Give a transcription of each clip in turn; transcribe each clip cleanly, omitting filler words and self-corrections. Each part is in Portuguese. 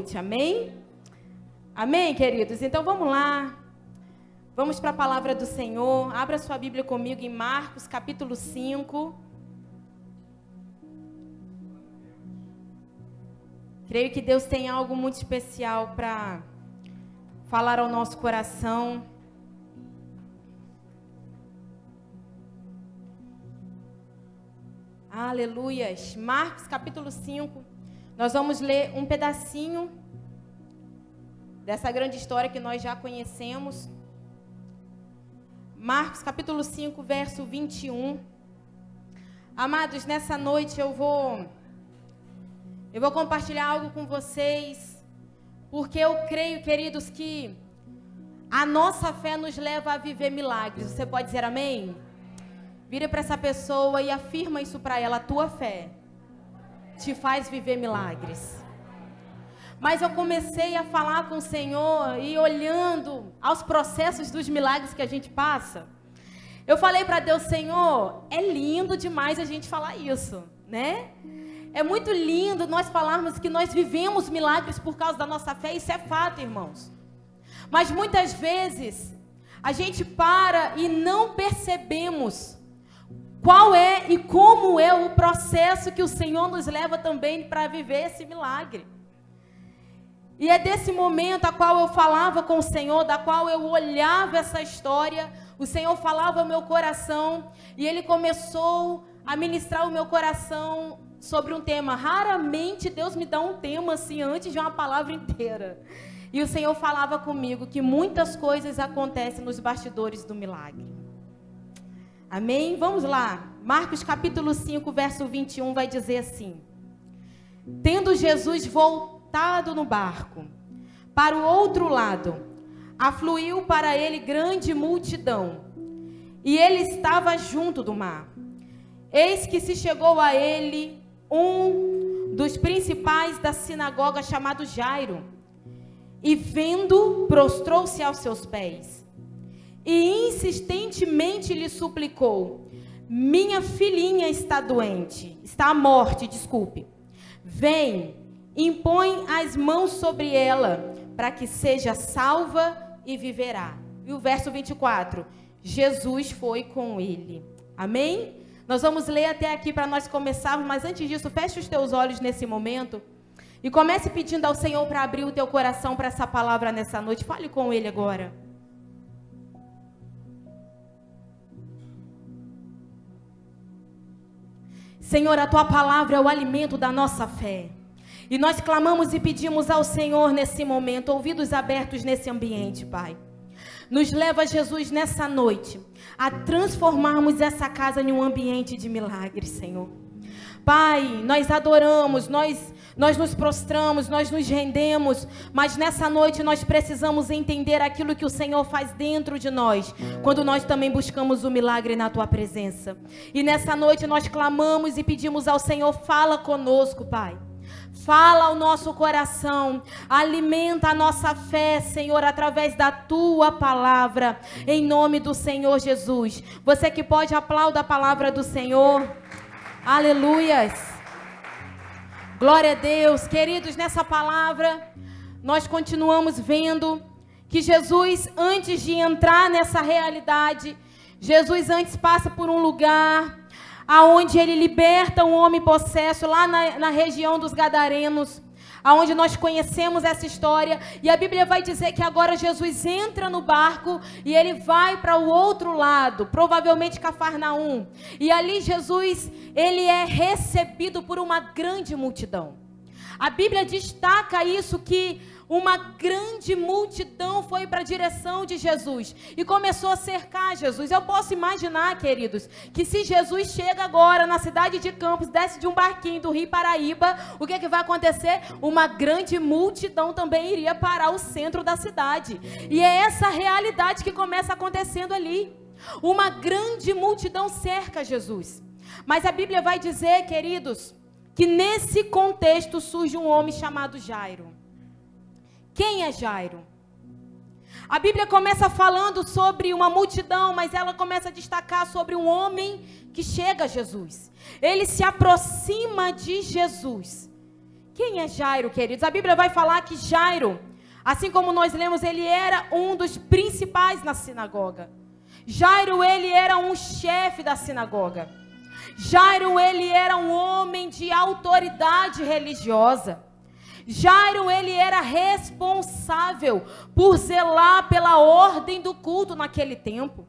Amém? Amém, queridos? Então vamos lá. Vamos para a palavra do Senhor. Abra sua Bíblia comigo em Marcos, capítulo 5. Creio que Deus tem algo muito especial para falar ao nosso coração. Aleluias. Marcos, capítulo 5. Nós vamos ler um pedacinho dessa grande história que nós já conhecemos. Marcos, capítulo 5, verso 21. Amados, nessa noite eu vou compartilhar algo com vocês, porque eu creio, queridos, que a nossa fé nos leva a viver milagres. Você pode dizer amém? Vira para essa pessoa e afirma isso para ela: a tua fé te faz viver milagres. Mas eu comecei a falar com o Senhor e olhando aos processos dos milagres que a gente passa, eu falei para Deus: Senhor, é lindo demais a gente falar isso, né? É muito lindo nós falarmos que nós vivemos milagres por causa da nossa fé, isso é fato, irmãos. Mas muitas vezes a gente para e não percebemos qual é e como é o processo que o Senhor nos leva também para viver esse milagre. E é desse momento a qual eu falava com o Senhor, da qual eu olhava essa história, o Senhor falava ao meu coração, e Ele começou a ministrar o meu coração sobre um tema. Raramente Deus me dá um tema assim antes de uma palavra inteira. E o Senhor falava comigo que muitas coisas acontecem nos bastidores do milagre. Amém? Vamos lá. Marcos capítulo 5, verso 21 vai dizer assim: tendo Jesus voltado no barco para o outro lado, afluiu para ele grande multidão, e ele estava junto do mar. Eis que se chegou a ele um dos principais da sinagoga, chamado Jairo, e vendo, prostrou-se aos seus pés e insistentemente lhe suplicou: minha filhinha está doente, está à morte, desculpe. Vem, impõe as mãos sobre ela, para que seja salva e viverá. E o verso 24, Jesus foi com ele. Amém? Nós vamos ler até aqui para nós começarmos, mas antes disso, feche os teus olhos nesse momento e comece pedindo ao Senhor para abrir o teu coração para essa palavra nessa noite. Fale com Ele agora. Senhor, a tua palavra é o alimento da nossa fé. E nós clamamos e pedimos ao Senhor nesse momento, ouvidos abertos nesse ambiente, Pai. Nos leva, Jesus, nessa noite, a transformarmos essa casa em um ambiente de milagres, Senhor. Pai, nós adoramos, nós nos prostramos, nós nos rendemos, mas nessa noite nós precisamos entender aquilo que o Senhor faz dentro de nós, quando nós também buscamos o milagre na Tua presença. E nessa noite nós clamamos e pedimos ao Senhor: fala conosco, Pai. Fala ao nosso coração, alimenta a nossa fé, Senhor, através da Tua palavra, em nome do Senhor Jesus. Você que pode, aplauda a palavra do Senhor. Aleluias. Glória a Deus. Queridos, nessa palavra, nós continuamos vendo que Jesus, antes de entrar nessa realidade, Jesus antes passa por um lugar aonde ele liberta um homem possesso, lá na região dos Gadarenos, aonde nós conhecemos essa história. E a Bíblia vai dizer que agora Jesus entra no barco e ele vai para o outro lado, provavelmente Cafarnaum. E ali Jesus, ele é recebido por uma grande multidão. A Bíblia destaca isso, que uma grande multidão foi para a direção de Jesus e começou a cercar Jesus. Eu posso imaginar, queridos, que se Jesus chega agora na cidade de Campos, desce de um barquinho do Rio Paraíba, o que vai acontecer? Uma grande multidão também iria parar o centro da cidade. E é essa realidade que começa acontecendo ali. Uma grande multidão cerca Jesus. Mas a Bíblia vai dizer, queridos, que nesse contexto surge um homem chamado Jairo. Quem é Jairo? A Bíblia começa falando sobre uma multidão, mas ela começa a destacar sobre um homem que chega a Jesus. Ele se aproxima de Jesus. Quem é Jairo, queridos? A Bíblia vai falar que Jairo, assim como nós lemos, ele era um dos principais na sinagoga. Jairo, ele era um chefe da sinagoga. Jairo, ele era um homem de autoridade religiosa. Jairo, ele era responsável por zelar pela ordem do culto naquele tempo.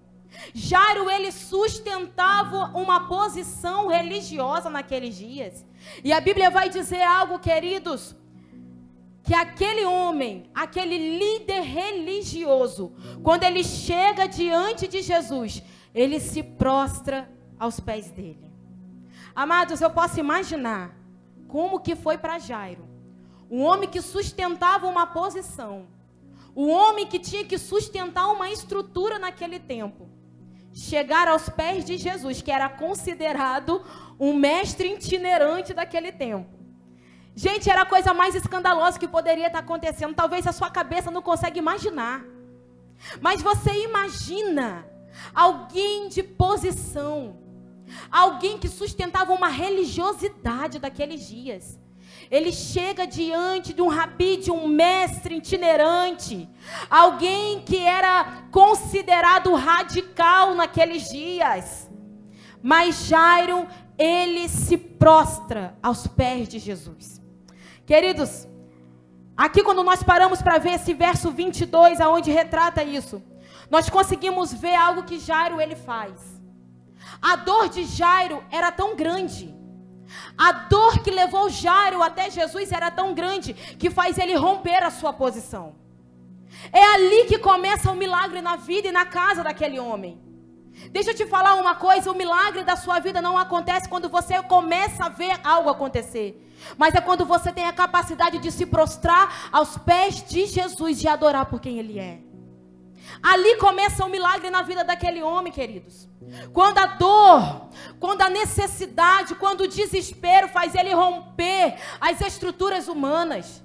Jairo, ele sustentava uma posição religiosa naqueles dias. E a Bíblia vai dizer algo, queridos, que aquele homem, aquele líder religioso, quando ele chega diante de Jesus, ele se prostra aos pés dele. Amados, eu posso imaginar como que foi para Jairo, um homem que sustentava uma posição, um homem que tinha que sustentar uma estrutura naquele tempo, chegar aos pés de Jesus, que era considerado um mestre itinerante daquele tempo. Gente, era a coisa mais escandalosa que poderia estar acontecendo. Talvez a sua cabeça não consiga imaginar. Mas você imagina alguém de posição, alguém que sustentava uma religiosidade daqueles dias. Ele chega diante de um rabi, de um mestre itinerante, alguém que era considerado radical naqueles dias. Mas Jairo, ele se prostra aos pés de Jesus. Queridos, aqui quando nós paramos para ver esse verso 22, aonde retrata isso, nós conseguimos ver algo que Jairo ele faz. A dor de Jairo era tão grande, a dor que levou Jairo até Jesus era tão grande, que faz ele romper a sua posição. É ali que começa o milagre na vida e na casa daquele homem. Deixa eu te falar uma coisa, o milagre da sua vida não acontece quando você começa a ver algo acontecer, mas é quando você tem a capacidade de se prostrar aos pés de Jesus, de adorar por quem Ele é. Ali começa o milagre na vida daquele homem, queridos. Quando a dor, quando a necessidade, quando o desespero faz ele romper as estruturas humanas.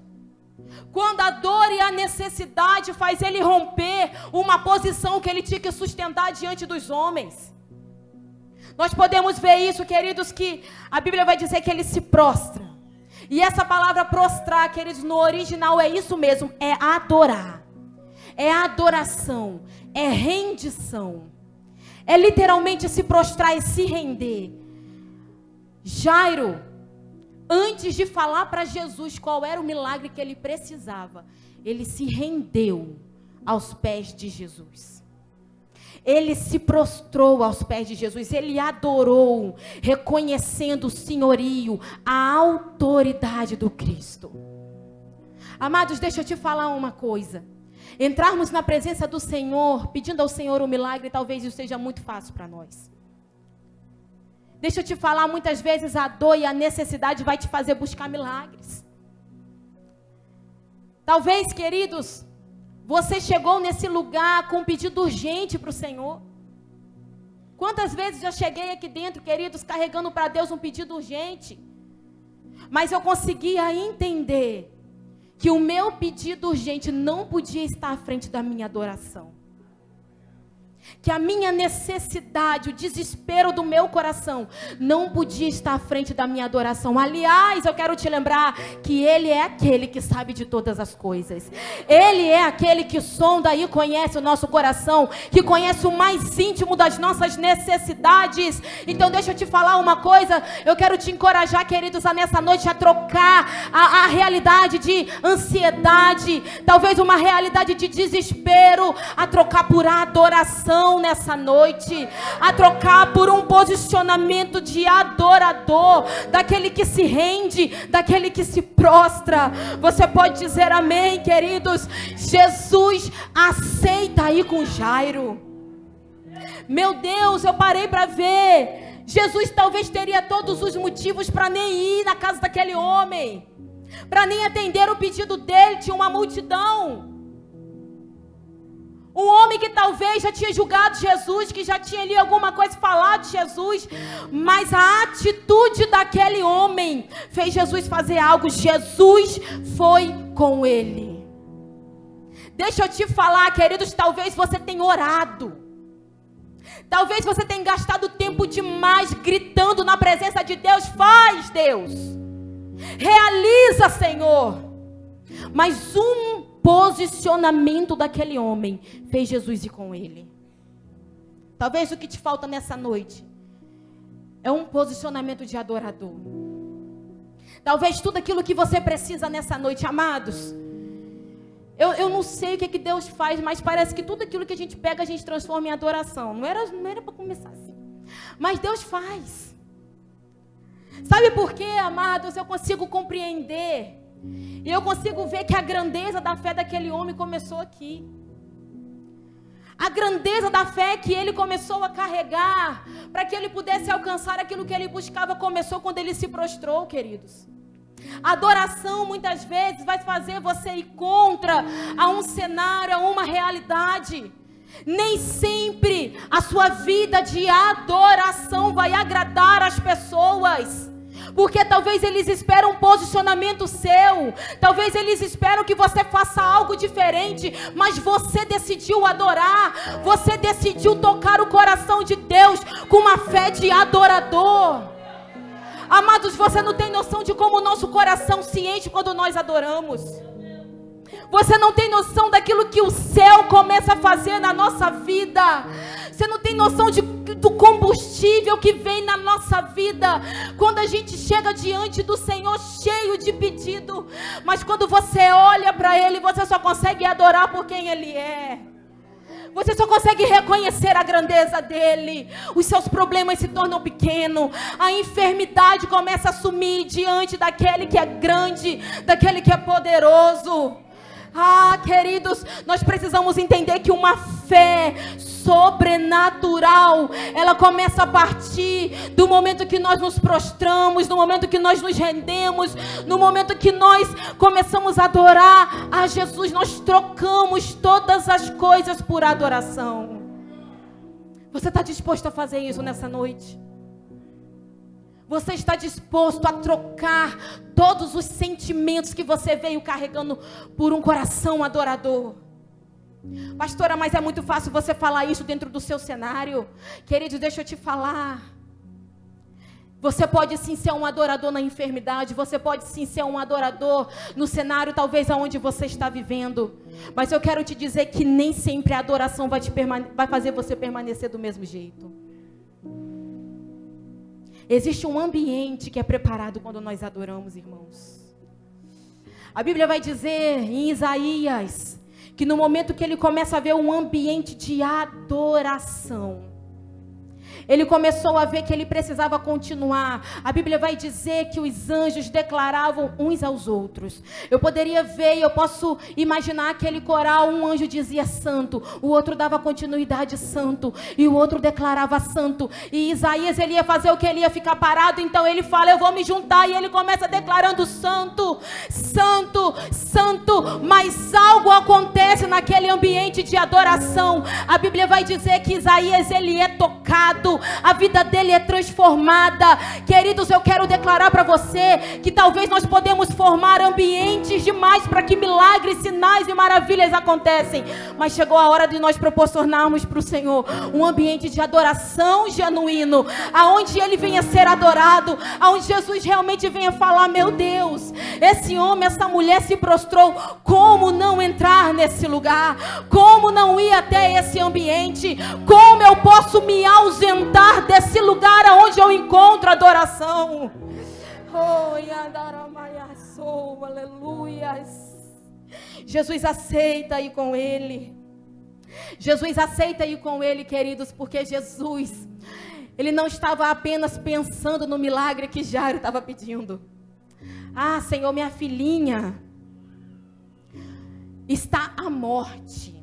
Quando a dor e a necessidade faz ele romper uma posição que ele tinha que sustentar diante dos homens. Nós podemos ver isso, queridos, que a Bíblia vai dizer que ele se prostra. E essa palavra prostrar, queridos, no original é isso mesmo, é adorar. É adoração, é rendição. É literalmente se prostrar e se render. Jairo, antes de falar para Jesus qual era o milagre que ele precisava, ele se rendeu aos pés de Jesus. Ele se prostrou aos pés de Jesus, ele adorou, reconhecendo o senhorio, a autoridade do Cristo. Amados, deixa eu te falar uma coisa. Entrarmos na presença do Senhor, pedindo ao Senhor o milagre, talvez isso seja muito fácil para nós. Deixa eu te falar, muitas vezes a dor e a necessidade vai te fazer buscar milagres. Talvez, queridos, você chegou nesse lugar com um pedido urgente para o Senhor. Quantas vezes eu cheguei aqui dentro, queridos, carregando para Deus um pedido urgente, mas eu conseguia entender que o meu pedido urgente não podia estar à frente da minha adoração. Que a minha necessidade, o desespero do meu coração não podia estar à frente da minha adoração. Aliás, eu quero te lembrar que Ele é aquele que sabe de todas as coisas. Ele é aquele que sonda e conhece o nosso coração, que conhece o mais íntimo das nossas necessidades. Então deixa eu te falar uma coisa, eu quero te encorajar, queridos, a nessa noite a trocar a realidade de ansiedade, talvez uma realidade de desespero, a trocar por adoração nessa noite, a trocar por um posicionamento de adorador, daquele que se rende, daquele que se prostra. Você pode dizer amém, queridos? Jesus aceita aí com Jairo. Meu Deus, eu parei para ver. Jesus talvez teria todos os motivos para nem ir na casa daquele homem, para nem atender o pedido dele, tinha uma multidão. Um homem que talvez já tinha julgado Jesus, que já tinha ali alguma coisa falado de Jesus, mas a atitude daquele homem fez Jesus fazer algo. Jesus foi com ele. Deixa eu te falar, queridos, talvez você tenha orado, talvez você tenha gastado tempo demais gritando na presença de Deus, faz Deus. Realiza, Senhor. Mas um posicionamento daquele homem fez Jesus ir com ele. Talvez o que te falta nessa noite é um posicionamento de adorador. Talvez tudo aquilo que você precisa nessa noite, amados. Eu não sei o que Deus faz, mas parece que tudo aquilo que a gente pega, a gente transforma em adoração. Não era para começar assim. Mas Deus faz. Sabe por quê, amados? Eu consigo compreender. E eu consigo ver que a grandeza da fé daquele homem começou aqui. A grandeza da fé que ele começou a carregar, para que ele pudesse alcançar aquilo que ele buscava, começou quando ele se prostrou, queridos. A adoração muitas vezes vai fazer você ir contra a um cenário, a uma realidade. Nem sempre a sua vida de adoração vai agradar as pessoas. Porque talvez eles esperam um posicionamento seu. Talvez eles esperam que você faça algo diferente. Mas você decidiu adorar. Você decidiu tocar o coração de Deus com uma fé de adorador. Amados, você não tem noção de como o nosso coração se enche quando nós adoramos. Você não tem noção daquilo que o céu começa a fazer na nossa vida. Você não tem noção do combustível que vem na nossa vida quando a gente chega diante do Senhor cheio de pedido. Mas quando você olha para Ele, você só consegue adorar por quem Ele é. Você só consegue reconhecer a grandeza dEle. Os seus problemas se tornam pequenos. A enfermidade começa a sumir diante daquele que é grande, daquele que é poderoso. Ah, queridos, nós precisamos entender que uma fé sobrenatural, ela começa a partir do momento que nós nos prostramos, no momento que nós nos rendemos, no momento que nós começamos a adorar a Jesus. Nós trocamos todas as coisas por adoração. Você está disposto a fazer isso nessa noite? Você está disposto a trocar todos os sentimentos que você veio carregando por um coração adorador? Pastora, mas é muito fácil você falar isso dentro do seu cenário. Querido, deixa eu te falar. Você pode sim ser um adorador na enfermidade. Você pode sim ser um adorador no cenário talvez aonde você está vivendo. Mas eu quero te dizer que nem sempre a adoração vai fazer você permanecer do mesmo jeito. Existe um ambiente que é preparado quando nós adoramos, irmãos. A Bíblia vai dizer em Isaías que no momento que ele começa a ver um ambiente de adoração, ele começou a ver que ele precisava continuar. A Bíblia vai dizer que os anjos declaravam uns aos outros. Eu poderia ver, eu posso imaginar aquele coral, um anjo dizia santo, o outro dava continuidade santo, e o outro declarava santo. E Isaías, ele ia fazer o que? Ele ia ficar parado, então ele fala, eu vou me juntar, e ele começa declarando santo, santo, santo. Mas algo acontece naquele ambiente de adoração. A Bíblia vai dizer que Isaías, ele é tocado, a vida dele é transformada. Queridos, eu quero declarar para você que talvez nós podemos formar ambientes demais para que milagres, sinais e maravilhas acontecem, mas chegou a hora de nós proporcionarmos para o Senhor um ambiente de adoração genuíno, aonde ele venha ser adorado, aonde Jesus realmente venha falar, meu Deus, esse homem, essa mulher se prostrou, como não entrar nesse lugar? Como não ir até esse ambiente? Como eu posso me ausentar desse lugar onde eu encontro adoração? Oh, aleluia. Jesus aceita ir com ele. Jesus aceita ir com ele, queridos, porque Jesus, ele não estava apenas pensando no milagre que Jairo estava pedindo. Ah, Senhor, minha filhinha está à morte.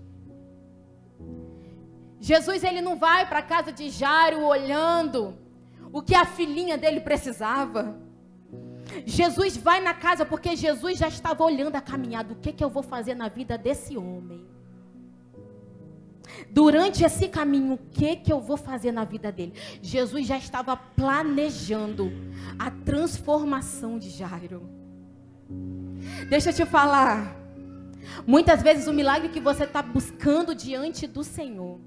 Jesus, ele não vai para a casa de Jairo olhando o que a filhinha dele precisava. Jesus vai na casa porque Jesus já estava olhando a caminhada. O que eu vou fazer na vida desse homem? Durante esse caminho, o que eu vou fazer na vida dele? Jesus já estava planejando a transformação de Jairo. Deixa eu te falar. Muitas vezes o milagre que você está buscando diante do Senhor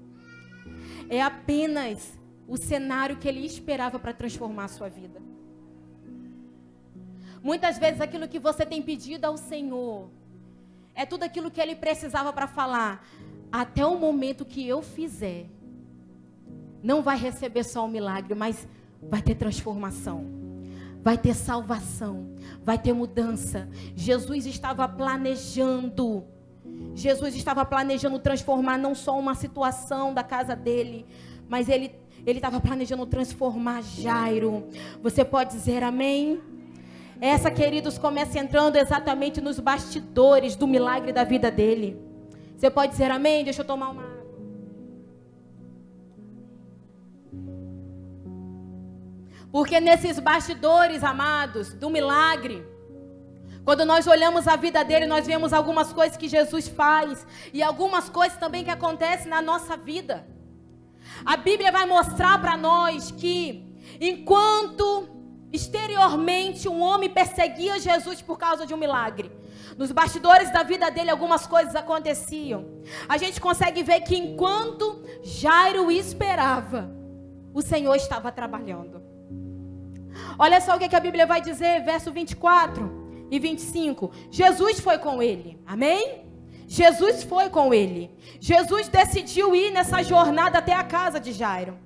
é apenas o cenário que ele esperava para transformar a sua vida. Muitas vezes aquilo que você tem pedido ao Senhor é tudo aquilo que Ele precisava para falar. Até o momento que eu fizer, não vai receber só um milagre, mas vai ter transformação, vai ter salvação, vai ter mudança. Jesus estava planejando transformar não só uma situação da casa dele, mas ele estava planejando transformar Jairo. Você pode dizer amém? Essa, queridos, começa entrando exatamente nos bastidores do milagre da vida dele. Você pode dizer amém? Deixa eu tomar uma água. Porque nesses bastidores, amados, do milagre, quando nós olhamos a vida dele, nós vemos algumas coisas que Jesus faz e algumas coisas também que acontecem na nossa vida. A Bíblia vai mostrar para nós que enquanto exteriormente um homem perseguia Jesus por causa de um milagre, nos bastidores da vida dele algumas coisas aconteciam. A gente consegue ver que enquanto Jairo esperava, o Senhor estava trabalhando. Olha só o que a Bíblia vai dizer, verso 24 e 25. Jesus foi com ele, amém? Jesus foi com ele. Jesus decidiu ir nessa jornada até a casa de Jairo.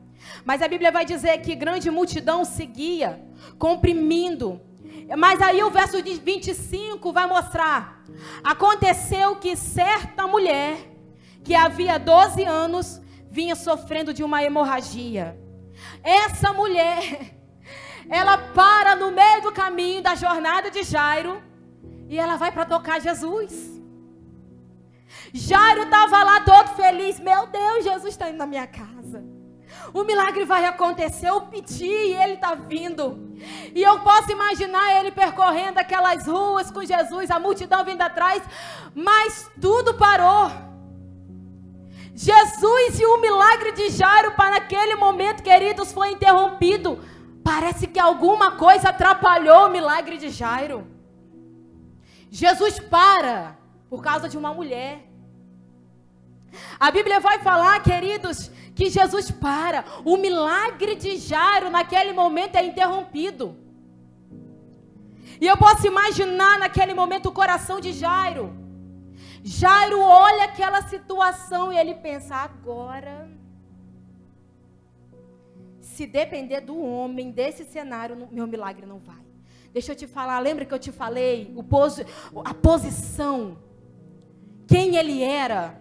Mas a Bíblia vai dizer que grande multidão seguia, comprimindo. Mas aí o verso 25 vai mostrar. Aconteceu que certa mulher, que havia 12 anos, vinha sofrendo de uma hemorragia. Essa mulher, ela para no meio do caminho da jornada de Jairo e ela vai para tocar Jesus. Jairo estava lá todo feliz. Meu Deus, Jesus está indo na minha casa. O milagre vai acontecer. Eu pedi e ele está vindo. E eu posso imaginar ele percorrendo aquelas ruas com Jesus, a multidão vindo atrás. Mas tudo parou. Jesus e o milagre de Jairo para aquele momento, queridos, foi interrompido. Parece que alguma coisa atrapalhou o milagre de Jairo. Jesus para por causa de uma mulher. A Bíblia vai falar, queridos, que Jesus para. O milagre de Jairo naquele momento é interrompido. E eu posso imaginar naquele momento o coração de Jairo. Jairo olha aquela situação e ele pensa, agora, se depender do homem, desse cenário, meu milagre não vai. Deixa eu te falar, lembra que eu te falei, a posição, quem ele era?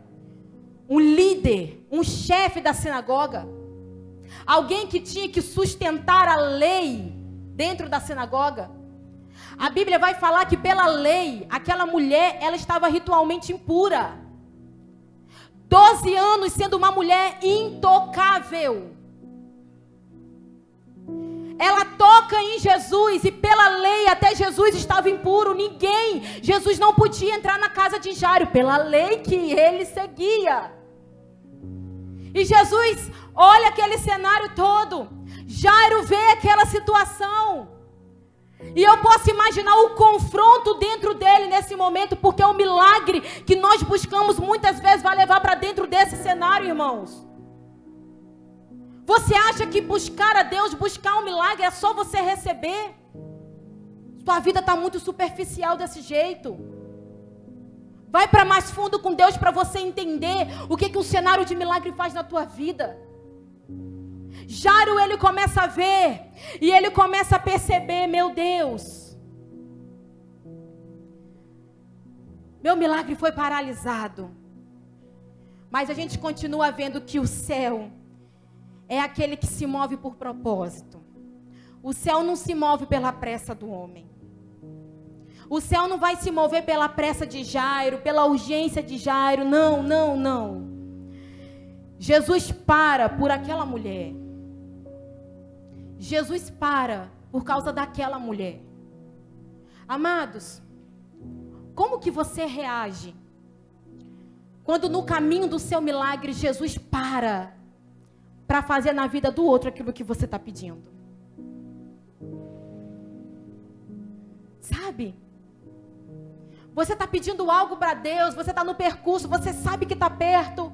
Um líder, um chefe da sinagoga, alguém que tinha que sustentar a lei dentro da sinagoga. A Bíblia vai falar que pela lei, aquela mulher, ela estava ritualmente impura. 12 anos sendo uma mulher intocável. Ela toca em Jesus e pela lei até Jesus estava impuro. Jesus não podia entrar na casa de Jairo pela lei que ele seguia. E Jesus olha aquele cenário todo. Jairo vê aquela situação. E eu posso imaginar o confronto dentro dele nesse momento, porque o milagre que nós buscamos muitas vezes vai levar para dentro desse cenário, irmãos. Você acha que buscar a Deus, buscar um milagre, é só você receber? Sua vida está muito superficial desse jeito. Vai para mais fundo com Deus para você entender o que um cenário de milagre faz na tua vida. Jairo, ele começa a ver e ele começa a perceber, meu Deus, meu milagre foi paralisado. Mas a gente continua vendo que o céu é aquele que se move por propósito. O céu não se move pela pressa do homem. O céu não vai se mover pela pressa de Jairo, pela urgência de Jairo. Não, não, não. Jesus para por aquela mulher. Jesus para por causa daquela mulher. Amados, como que você reage quando no caminho do seu milagre Jesus para fazer na vida do outro aquilo que você está pedindo? Sabe? Você está pedindo algo para Deus, você está no percurso, você sabe que está perto,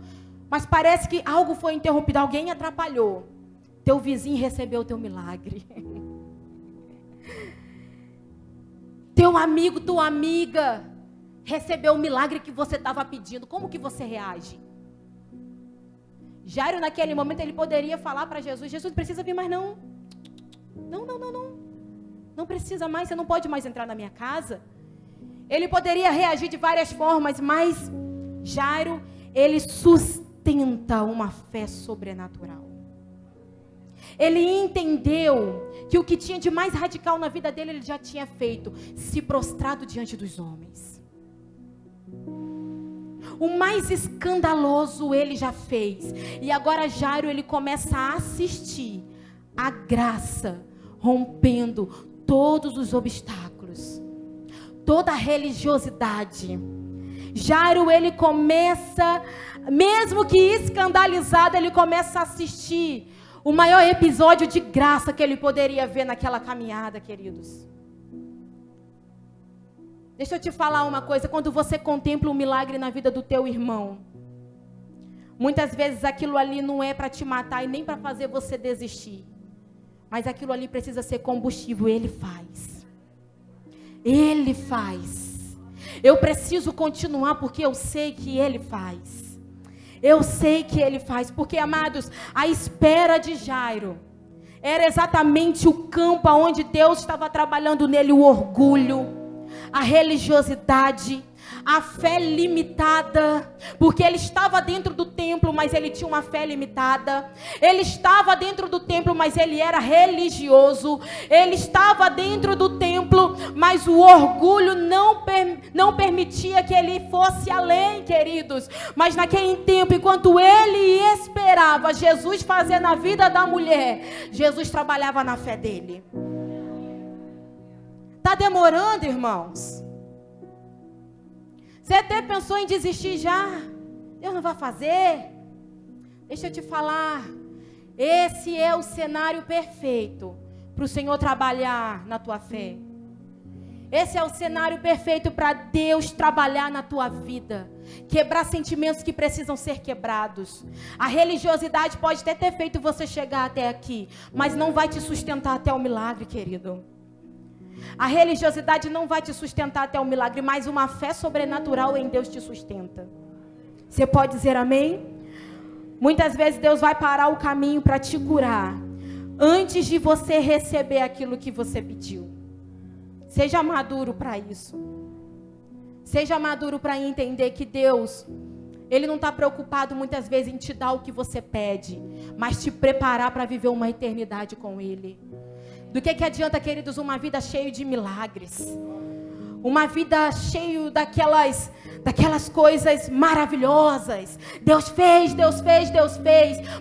mas parece que algo foi interrompido, alguém atrapalhou. Teu vizinho recebeu o teu milagre. teu amigo, tua amiga recebeu o milagre que você estava pedindo, como que você reage? Jairo, naquele momento, ele poderia falar para Jesus: Jesus, não precisa vir mais não. Não precisa mais, você não pode mais entrar na minha casa. Ele poderia reagir de várias formas, mas Jairo, ele sustenta uma fé sobrenatural. Ele entendeu que o que tinha de mais radical na vida dele, ele já tinha feito, se prostrado diante dos homens. O mais escandaloso ele já fez. E agora Jairo, ele começa a assistir a graça rompendo todos os obstáculos, toda a religiosidade. Jairo, ele começa, mesmo que escandalizado, ele começa a assistir o maior episódio de graça que ele poderia ver naquela caminhada, queridos. Deixa eu te falar uma coisa, quando você contempla um milagre na vida do teu irmão, muitas vezes aquilo ali não é para te matar e nem para fazer você desistir, mas aquilo ali precisa ser combustível. Ele faz. Ele faz. Eu preciso continuar porque eu sei que Ele faz. Eu sei que Ele faz, porque, amados, a espera de Jairo era exatamente o campo onde Deus estava trabalhando nele o orgulho, a religiosidade, a fé limitada, porque ele estava dentro do templo, mas ele tinha uma fé limitada. Ele estava dentro do templo, mas ele era religioso. Ele estava dentro do templo, mas o orgulho não permitia que ele fosse além, queridos. Mas naquele tempo, enquanto ele esperava Jesus fazer na vida da mulher, Jesus trabalhava na fé dele. Está demorando, irmãos? Você até pensou em desistir já? Deus não vai fazer? Deixa eu te falar. Esse é o cenário perfeito para o Senhor trabalhar na tua fé. Esse é o cenário perfeito para Deus trabalhar na tua vida. Quebrar sentimentos que precisam ser quebrados. A religiosidade pode até ter feito você chegar até aqui, mas não vai te sustentar até o milagre, querido. A religiosidade não vai te sustentar até o milagre, mas uma fé sobrenatural em Deus te sustenta. Você pode dizer amém? Muitas vezes Deus vai parar o caminho para te curar, antes de você receber aquilo que você pediu. Seja maduro para isso. Seja maduro para entender que Deus, Ele não está preocupado muitas vezes em te dar o que você pede, mas te preparar para viver uma eternidade com Ele. Do que adianta, queridos, uma vida cheia de milagres? Uma vida cheia daquelas coisas maravilhosas. Deus fez,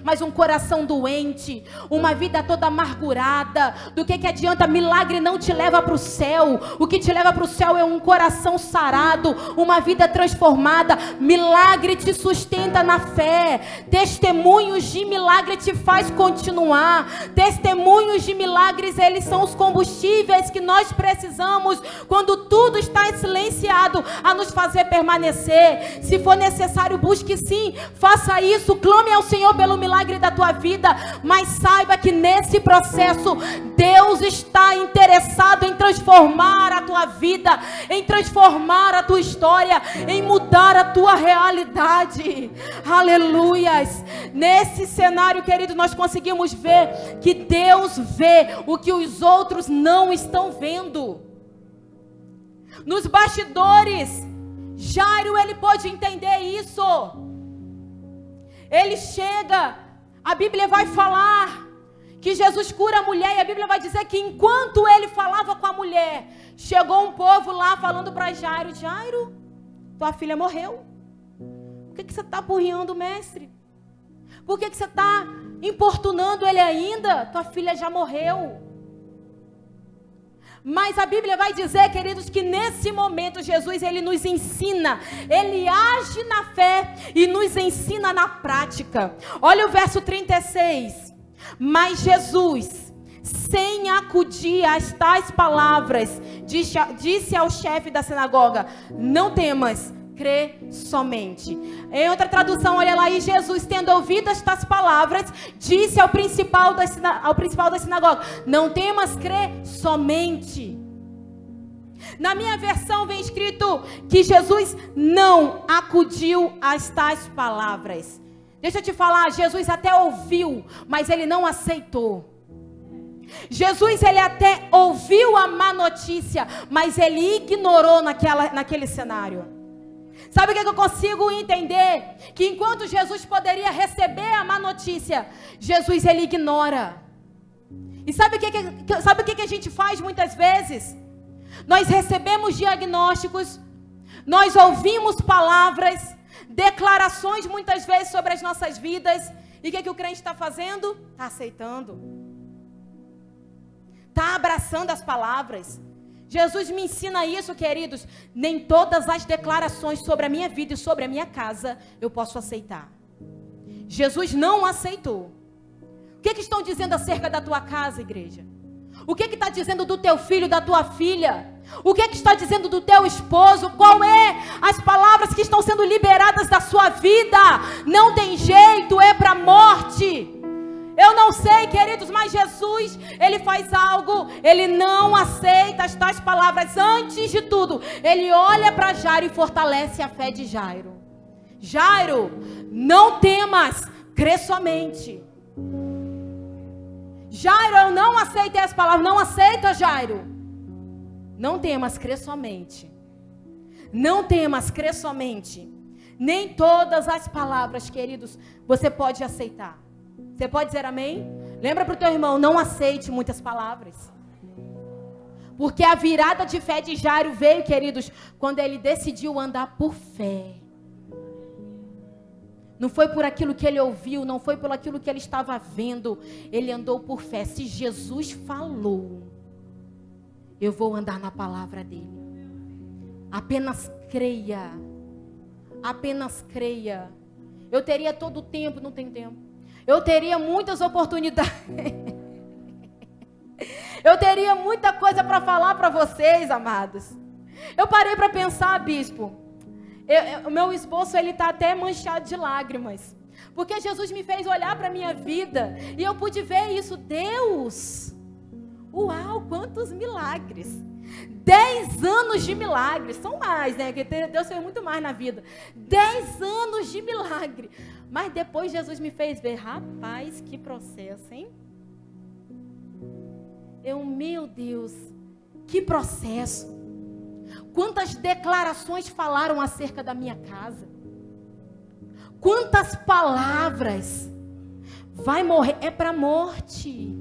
mas um coração doente, uma vida toda amargurada. Do que adianta? Milagre não te leva para o céu. O que te leva para o céu é um coração sarado, uma vida transformada. Milagre te sustenta na fé. Testemunhos de milagre te faz continuar. Testemunhos de milagres, eles são os combustíveis que nós precisamos quando tudo está silenciado, a nos fazer permanecer. Se for necessário, busque sim, faça isso, clame ao Senhor pelo milagre da tua vida, mas saiba que nesse processo Deus está interessado em transformar a tua vida, em transformar a tua história, em mudar a tua realidade. Aleluias. Nesse cenário, querido, nós conseguimos ver que Deus vê o que os outros não estão vendo. Nos bastidores, Jairo, ele pode entender isso. Ele chega, a Bíblia vai falar que Jesus cura a mulher, e a Bíblia vai dizer que enquanto ele falava com a mulher, chegou um povo lá falando para Jairo: Jairo, tua filha morreu. Por que você está apurrinhando o mestre? Por que você está importunando ele ainda? Tua filha já morreu. Mas a Bíblia vai dizer, queridos, que nesse momento Jesus, ele nos ensina, ele age na fé e nos ensina na prática. Olha o verso 36. Mas Jesus, sem acudir às tais palavras, disse ao chefe da sinagoga: não temas, crê somente. Em outra tradução, olha lá, e Jesus, tendo ouvido estas palavras, disse ao principal da sinagoga: não temas, crê somente. Na minha versão vem escrito que Jesus não acudiu às tais palavras. Deixa eu te falar, Jesus até ouviu, mas ele não aceitou. Jesus, ele até ouviu a má notícia, mas ele ignorou naquele cenário. Sabe o que eu consigo entender? Que enquanto Jesus poderia receber a má notícia, Jesus, ele ignora. E sabe o que a gente faz muitas vezes? Nós recebemos diagnósticos, nós ouvimos palavras, declarações muitas vezes sobre as nossas vidas. E o que o crente está fazendo? Está aceitando. Está abraçando as palavras. Jesus me ensina isso, queridos. Nem todas as declarações sobre a minha vida e sobre a minha casa eu posso aceitar. Jesus não aceitou. O que estão dizendo acerca da tua casa, igreja? O que está dizendo do teu filho, da tua filha? O que está dizendo do teu esposo? Qual é as palavras que estão sendo liberadas da sua vida? Não tem jeito, é para a morte. Eu não sei, queridos, mas Jesus, ele faz algo, ele não aceita as tais palavras. Antes de tudo, ele olha para Jairo e fortalece a fé de Jairo. Jairo, não temas, crê somente. Jairo, eu não aceitei as palavras, não aceita, Jairo. Não temas, crê somente. Não temas, crê somente. Nem todas as palavras, queridos, você pode aceitar. Você pode dizer amém? Lembra para o teu irmão, não aceite muitas palavras. Porque a virada de fé de Jairo veio, queridos, quando ele decidiu andar por fé. Não foi por aquilo que ele ouviu, não foi por aquilo que ele estava vendo. Ele andou por fé. Se Jesus falou, eu vou andar na palavra dele. Apenas creia. Apenas creia. Eu teria todo o tempo, não tem tempo. Eu teria muitas oportunidades. Eu teria muita coisa para falar para vocês, amados. Eu parei para pensar, bispo. O meu esboço, ele está até manchado de lágrimas. Porque Jesus me fez olhar para a minha vida. E eu pude ver isso. Deus! Uau, quantos milagres! 10 anos de milagres. São mais, né? Porque Deus fez muito mais na vida. 10 anos de milagre. Mas depois Jesus me fez ver. Rapaz, que processo, hein? Meu Deus, que processo. Quantas declarações falaram acerca da minha casa? Quantas palavras? Vai morrer, é para a morte.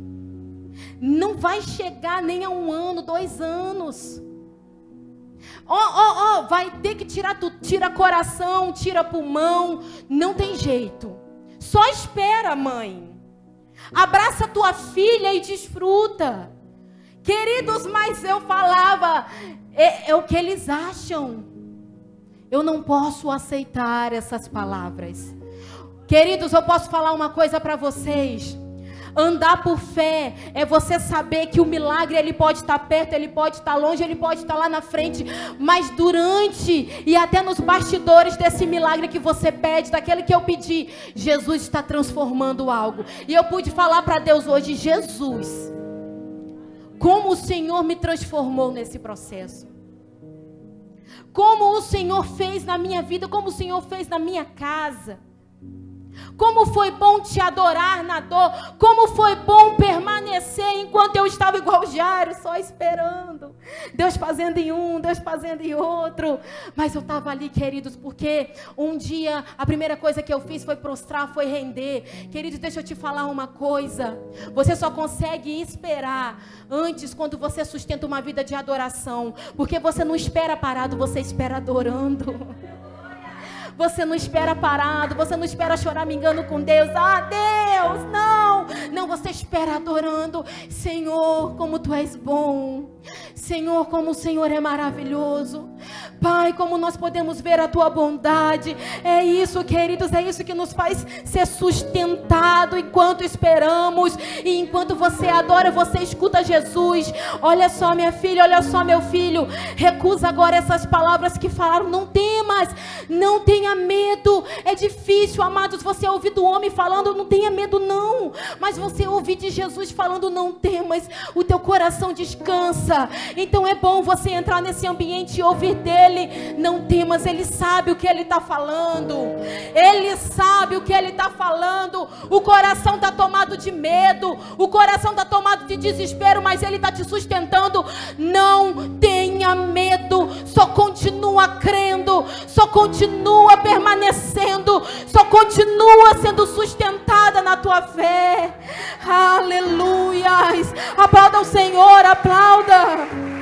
Não vai chegar nem a 1 ano, 2 anos. Vai ter que tirar tudo. Tira coração, tira pulmão. Não tem jeito. Só espera, mãe. Abraça tua filha e desfruta. Queridos, mas eu falava, é o que eles acham. Eu não posso aceitar essas palavras. Queridos, eu posso falar uma coisa para vocês. Andar por fé é você saber que o milagre, ele pode estar perto, ele pode estar longe, ele pode estar lá na frente, mas durante e até nos bastidores desse milagre que você pede, daquele que eu pedi, Jesus está transformando algo. E eu pude falar para Deus hoje, Jesus, como o Senhor me transformou nesse processo. Como o Senhor fez na minha vida, como o Senhor fez na minha casa. Como foi bom te adorar na dor. Como foi bom permanecer enquanto eu estava igual Jairo, só esperando. Deus fazendo em um, Deus fazendo em outro. Mas eu estava ali, queridos, porque um dia a primeira coisa que eu fiz foi prostrar, foi render. Queridos, deixa eu te falar uma coisa. Você só consegue esperar antes quando você sustenta uma vida de adoração. Porque você não espera parado, você espera adorando. Você não espera parado, você não espera choramingando com Deus. Ah, Deus, não. Não, você espera adorando. Senhor, como Tu és bom. Senhor, como o Senhor é maravilhoso. Pai, como nós podemos ver a tua bondade. É isso, queridos, é isso que nos faz ser sustentado enquanto esperamos. E enquanto você adora, você escuta Jesus. Olha só, minha filha, olha só, meu filho. Recusa agora essas palavras que falaram. Não temas, não tenha medo. É difícil, amados, você ouvir do homem falando, não tenha medo não. Mas você ouvir de Jesus falando, não temas, o teu coração descansa. Então é bom você entrar nesse ambiente e ouvir dele. Não temas, ele sabe o que ele está falando. Ele sabe o que ele está falando. O coração está tomado de medo, o coração está tomado de desespero, mas ele está te sustentando. Não tenha medo, só continua crendo, só continua permanecendo, só continua sendo sustentada na tua fé. Aleluias! Aplauda o Senhor, aplauda!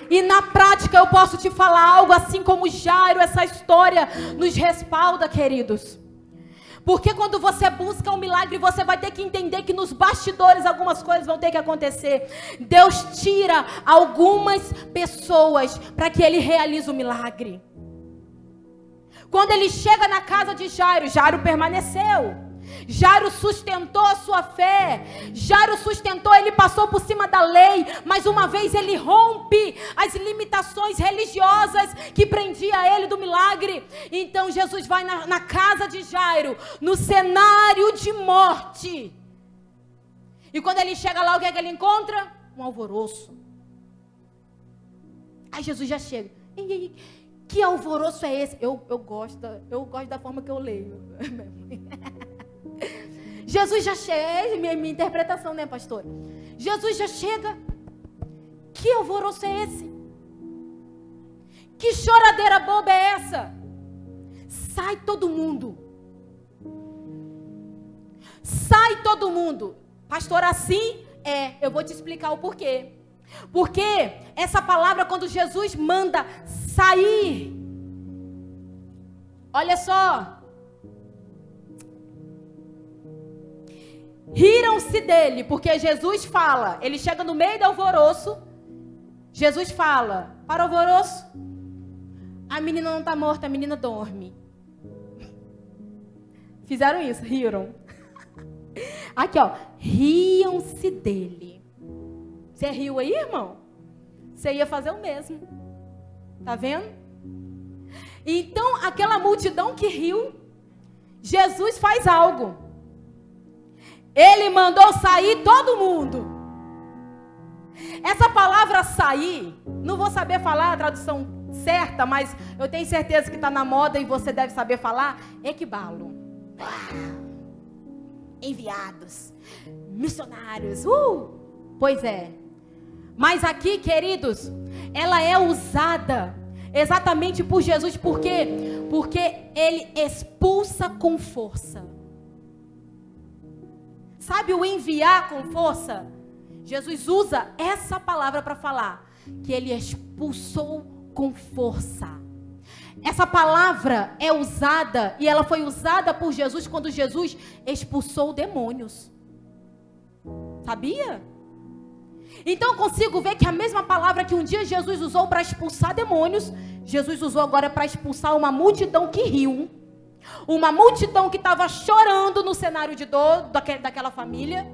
E na prática eu posso te falar algo, assim como Jairo, essa história nos respalda, queridos. Porque quando você busca um milagre, você vai ter que entender que nos bastidores algumas coisas vão ter que acontecer. Deus tira algumas pessoas para que ele realize o milagre. Quando ele chega na casa de Jairo, Jairo permaneceu. Jairo sustentou a sua fé. Jairo sustentou, ele passou por cima da lei. Mas uma vez ele rompe as limitações religiosas que prendia ele do milagre. Então Jesus vai na casa de Jairo, no cenário de morte. E quando ele chega lá, o que é que ele encontra? Um alvoroço. Aí Jesus já chega. Que alvoroço é esse? Eu gosto da forma que eu leio. Jesus já chega, minha interpretação, né, pastor? Jesus já chega. Que alvoroço é esse? Que choradeira boba é essa? Sai todo mundo. Sai todo mundo. Pastor, assim é. Eu vou te explicar o porquê. Porque essa palavra, quando Jesus manda sair, olha só, riram-se dele, porque Jesus fala, ele chega no meio do alvoroço, Jesus fala, para o alvoroço, a menina não está morta, a menina dorme. Fizeram isso, riram. Aqui ó, riam-se dele. Você riu aí, irmão? Você ia fazer o mesmo. Tá vendo? Então, aquela multidão que riu, Jesus faz algo. Ele mandou sair todo mundo. Essa palavra sair, não vou saber falar a tradução certa, mas eu tenho certeza que está na moda e você deve saber falar. Equibalo. Enviados. Missionários. Pois é. Mas aqui, queridos, ela é usada exatamente por Jesus. Por quê? Porque ele expulsa com força. Sabe o enviar com força? Jesus usa essa palavra para falar que ele expulsou com força. Essa palavra é usada, e ela foi usada por Jesus quando Jesus expulsou demônios. Sabia? Então eu consigo ver que a mesma palavra que um dia Jesus usou para expulsar demônios, Jesus usou agora para expulsar uma multidão que riu. Uma multidão que estava chorando no cenário de dor daquela família.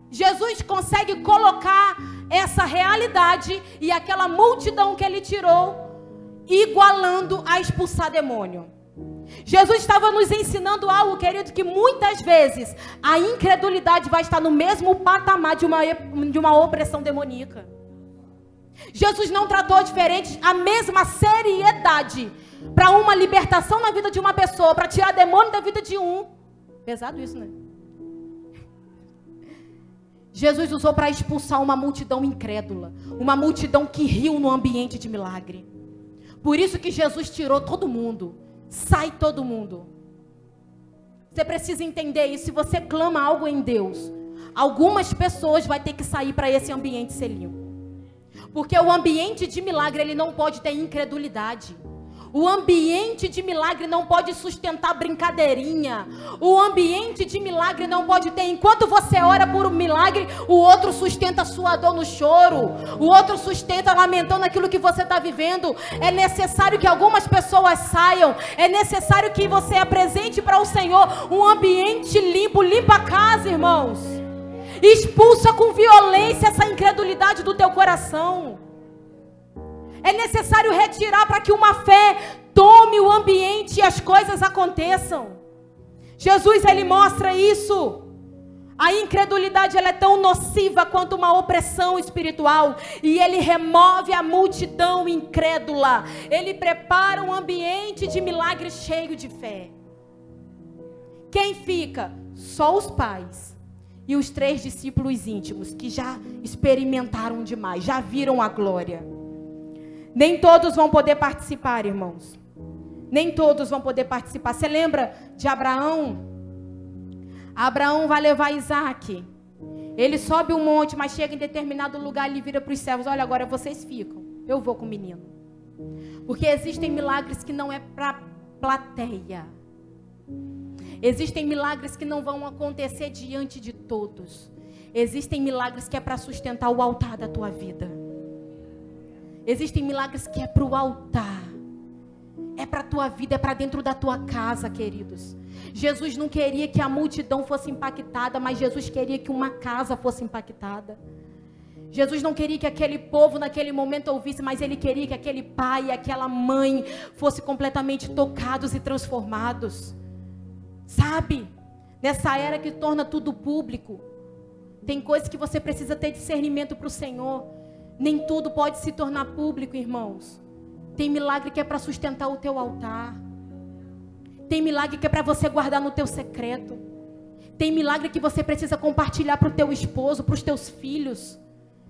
Jesus consegue colocar essa realidade e aquela multidão que ele tirou, igualando a expulsar demônio. Jesus estava nos ensinando algo, querido, que muitas vezes a incredulidade vai estar no mesmo patamar de uma opressão demoníaca. Jesus não tratou diferente, a mesma seriedade para uma libertação na vida de uma pessoa, para tirar demônio da vida de um. Pesado isso, né? Jesus usou para expulsar uma multidão incrédula, uma multidão que riu no ambiente de milagre. Por isso que Jesus tirou todo mundo. Sai todo mundo. Você precisa entender isso. Se você clama algo em Deus, algumas pessoas vão ter que sair para esse ambiente ser limpo. Porque o ambiente de milagre, ele não pode ter incredulidade. O ambiente de milagre não pode sustentar brincadeirinha. O ambiente de milagre não pode ter. Enquanto você ora por um milagre, o outro sustenta a sua dor no choro. O outro sustenta lamentando aquilo que você está vivendo. É necessário que algumas pessoas saiam. É necessário que você apresente para o Senhor um ambiente limpo. Limpa a casa, irmãos. Expulsa com violência essa incredulidade do teu coração. É necessário retirar para que uma fé tome o ambiente e as coisas aconteçam. Jesus, ele mostra isso. A incredulidade, ela é tão nociva quanto uma opressão espiritual. E ele remove a multidão incrédula. Ele prepara um ambiente de milagre cheio de fé. Quem fica? Só os pais e os 3 discípulos íntimos, que já experimentaram demais, já viram a glória. Nem todos vão poder participar, irmãos. Nem todos vão poder participar. Você lembra de Abraão? Abraão vai levar Isaac. Ele sobe um monte, mas chega em determinado lugar, ele vira para os servos: olha, agora vocês ficam, eu vou com o menino. Porque existem milagres que não é para plateia. Existem milagres que não vão acontecer diante de todos. Existem milagres que é para sustentar o altar da tua vida. Existem milagres que é para o altar. É para a tua vida, é para dentro da tua casa, queridos. Jesus não queria que a multidão fosse impactada, mas Jesus queria que uma casa fosse impactada. Jesus não queria que aquele povo naquele momento ouvisse, mas ele queria que aquele pai e aquela mãe fossem completamente tocados e transformados. Sabe? Nessa era que torna tudo público, tem coisas que você precisa ter discernimento para o Senhor. Nem tudo pode se tornar público, irmãos. Tem milagre que é para sustentar o teu altar. Tem milagre que é para você guardar no teu secreto. Tem milagre que você precisa compartilhar para o teu esposo, para os teus filhos.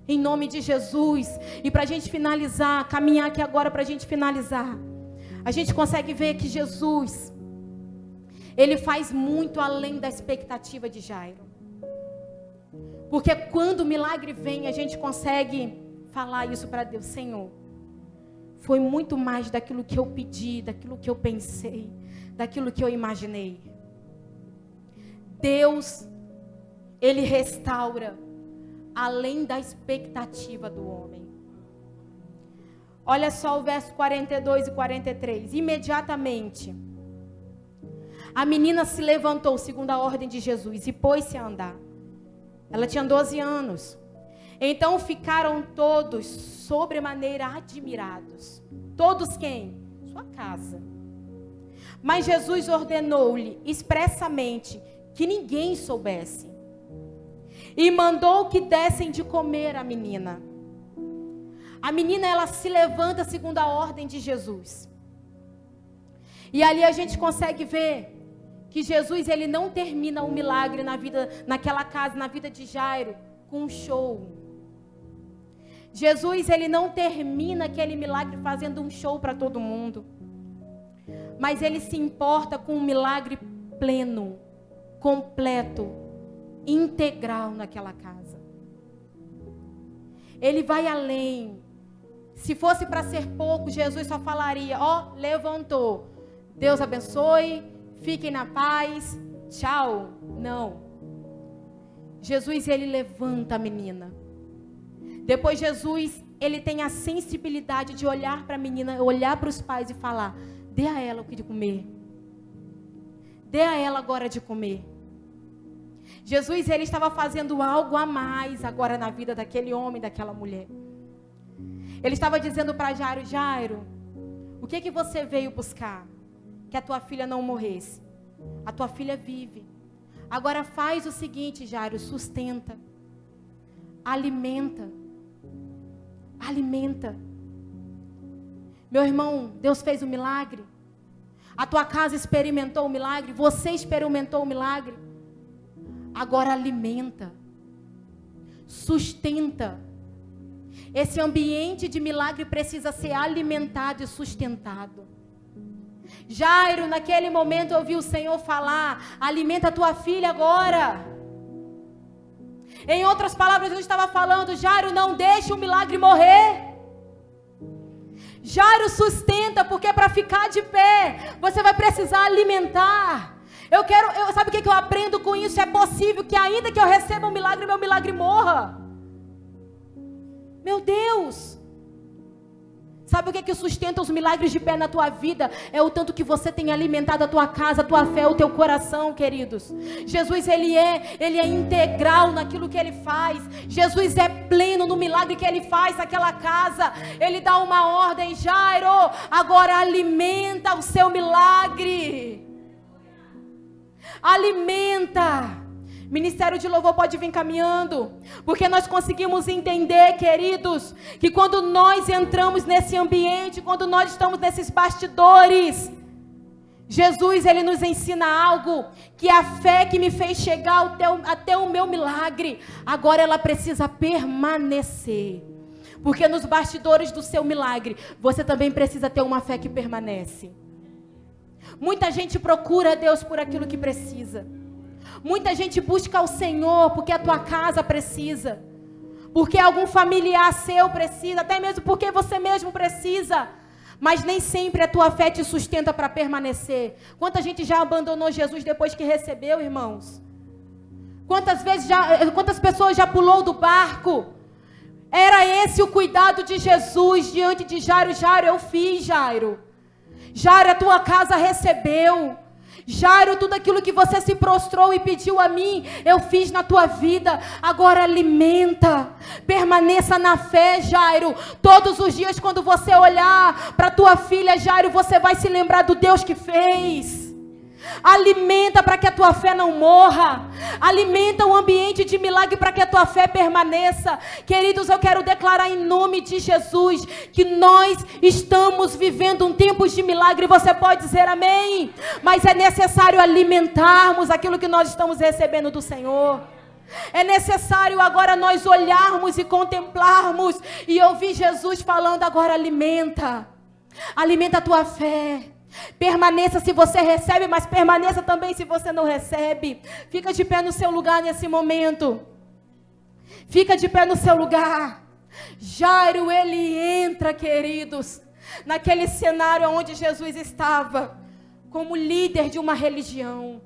Em nome de Jesus. E para a gente finalizar, caminhar aqui agora para a gente finalizar. A gente consegue ver que Jesus, ele faz muito além da expectativa de Jairo. Porque quando o milagre vem, a gente consegue falar isso para Deus: Senhor, foi muito mais daquilo que eu pedi, daquilo que eu pensei, daquilo que eu imaginei. Deus, ele restaura além da expectativa do homem. Olha só o verso 42 e 43. Imediatamente, a menina se levantou, segundo a ordem de Jesus, e pôs-se a andar. Ela tinha 12 anos. Então ficaram todos sobremaneira admirados. Todos quem? Sua casa. Mas Jesus ordenou-lhe expressamente que ninguém soubesse. E mandou que dessem de comer à menina. A menina, ela se levanta segundo a ordem de Jesus. E ali a gente consegue ver que Jesus, ele não termina o milagre naquela casa, na vida de Jairo, com um show. Jesus, ele não termina aquele milagre fazendo um show para todo mundo. Mas ele se importa com um milagre pleno, completo, integral naquela casa. Ele vai além. Se fosse para ser pouco, Jesus só falaria: ó, levantou. Deus abençoe, fiquem na paz, tchau. Não. Jesus, ele levanta a menina. Depois Jesus, ele tem a sensibilidade de olhar para a menina, olhar para os pais e falar: dê a ela o que de comer. Dê a ela agora de comer. Jesus, ele estava fazendo algo a mais agora na vida daquele homem, daquela mulher. Ele estava dizendo para Jairo: Jairo, o que você veio buscar? Que a tua filha não morresse. A tua filha vive. Agora faz o seguinte, Jairo, sustenta. Alimenta. Alimenta. Meu irmão, Deus fez o milagre. A tua casa experimentou o milagre. Você experimentou o milagre. Agora alimenta. Sustenta. Esse ambiente de milagre precisa ser alimentado e sustentado. Jairo, naquele momento, ouviu o Senhor falar: alimenta a tua filha agora. Em outras palavras, ele estava falando: Jairo, não deixe o milagre morrer. Jairo sustenta, porque para ficar de pé, você vai precisar alimentar. Sabe o que eu aprendo com isso? É possível que ainda que eu receba um milagre, meu milagre morra. Meu Deus! Sabe o que sustenta os milagres de pé na tua vida? É o tanto que você tem alimentado a tua casa, a tua fé, o teu coração, queridos. Jesus, ele é integral naquilo que ele faz. Jesus é pleno no milagre que ele faz naquela casa. Ele dá uma ordem: Jairo, agora alimenta o seu milagre. Alimenta. Ministério de louvor pode vir caminhando, porque nós conseguimos entender, queridos, que quando nós entramos nesse ambiente, quando nós estamos nesses bastidores, Jesus, ele nos ensina algo, que a fé que me fez chegar até o meu milagre, agora ela precisa permanecer. Porque nos bastidores do seu milagre, você também precisa ter uma fé que permanece. Muita gente procura a Deus por aquilo que precisa. Muita gente busca o Senhor porque a tua casa precisa, porque algum familiar seu precisa, até mesmo porque você mesmo precisa. Mas nem sempre a tua fé te sustenta para permanecer. Quanta gente já abandonou Jesus depois que recebeu, irmãos? Quantas pessoas já pulou do barco? Era esse o cuidado de Jesus diante de Jairo. Jairo, eu fiz, Jairo. Jairo, a tua casa recebeu. Jairo, tudo aquilo que você se prostrou e pediu a mim, eu fiz na tua vida. Agora alimenta, permaneça na fé, Jairo. Todos os dias quando você olhar para tua filha, Jairo, você vai se lembrar do Deus que fez. Alimenta para que a tua fé não morra. Alimenta o ambiente de milagre para que a tua fé permaneça. Queridos, eu quero declarar em nome de Jesus que nós estamos vivendo um tempo de milagre. Você pode dizer amém? Mas é necessário alimentarmos aquilo que nós estamos recebendo do Senhor. É necessário agora nós olharmos e contemplarmos e ouvir Jesus falando: agora alimenta. Alimenta a tua fé. Permaneça se você recebe, mas permaneça também se você não recebe. Fica de pé no seu lugar nesse momento. Fica de pé no seu lugar. Jairo, ele entra, queridos, naquele cenário onde Jesus estava, como líder de uma religião.